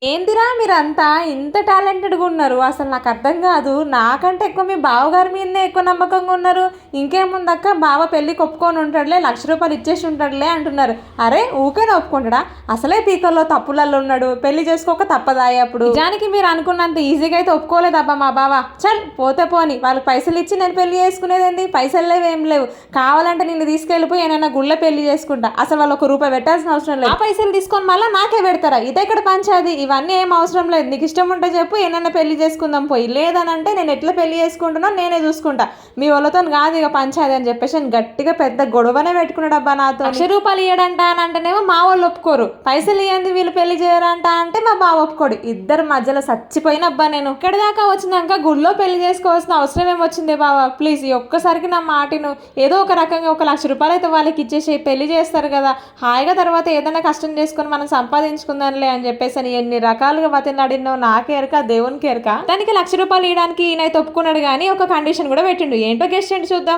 ఏందిరా మీరంతా ఇంత టాలెంటెడ్‌గా ఉన్నారు. అసలు నాకు అర్థం కాదు. నాకంటే ఎక్కువ మీ బావగారి మీదనే ఎక్కువ నమ్మకంగా ఉన్నారు. ఇంకేముందక్క బావ పెళ్ళికి ఒప్పుకొని ఉంటాడులే, ₹1,00,000 ఇచ్చేసి ఉంటాడులే అంటున్నారు. అరే ఊకేనే ఒప్పుకుంటాడా? అసలే పీకల్లో తప్పులలో ఉన్నాడు. పెళ్లి చేసుకోక తప్పదాయే అప్పుడు. నిజానికి మీరు అనుకున్నంత ఈజీగా అయితే ఒప్పుకోలేదబ్బా మా బావ. చల్ పోతే పోని. వాళ్ళకి పైసలు ఇచ్చి నేను పెళ్లి చేసుకునేదేంది? పైసలు లేవు ఏం లేవు. కావాలంటే నిన్ను తీసుకెళ్ళిపోయి ఏమైనా గుళ్ళో పెళ్లి చేసుకుంటా. అసలు వాళ్ళు ₹1 పెట్టాల్సిన అవసరం లేదు. ఆ పైసలు తీసుకొని మళ్ళీ నాకే పెడతారా? ఇదెక్కడ పంచాది? ఇవన్నీ ఏం అవసరం లేదు. నీకు ఇష్టం ఉంటే చెప్పు, ఏనన్నా పెళ్లి చేసుకుందాం పోయి. లేదనంటే నేను ఎట్లా పెళ్లి చేసుకుంటున్నా నేనే చూసుకుంటా. మీ వాళ్ళతో కాదు ఇక పంచాది అని చెప్పేసి నేను గట్టిగా పెద్ద గొడవనే పెట్టుకున్నాడు అబ్బా నాతో. ₹1,00,000 ఇయ్యడంట అని అంటేనేమో మా వాళ్ళు ఒప్పుకోరు. పైసలు ఇయ్యంది వీళ్ళు పెళ్లి చేయరంట అంటే మా బావ ఒప్పుకోడు. ఇద్దరు మధ్యలో చచ్చిపోయిన అబ్బా నేను. ఇక్కడ దాకా వచ్చినాక గుళ్ళో పెళ్లి చేసుకోవాల్సిన అవసరం ఏమొచ్చింది బావ? ప్లీజ్ ఈ ఒక్కసారికి నా మాటను ఏదో ఒక రకంగా ఒక ₹1,00,000 అయితే వాళ్ళకి ఇచ్చేసి పెళ్లి చేస్తారు కదా, హాయిగా తర్వాత ఏదైనా కష్టం చేసుకొని మనం సంపాదించుకుందాంలే అని చెప్పేసి అని ఎన్ని రకాలుగా బతిలాడినో నాకే ఎరక, దేవునికి ఎరక. దానికి ₹1,00,000 ఇవ్వడానికి ఈయనైతే ఒప్పుకున్నాడు కానీ ఒక కండిషన్ కూడా పెట్టిండు. ఏంటో గెస్ట్ చేయండి చూద్దాం.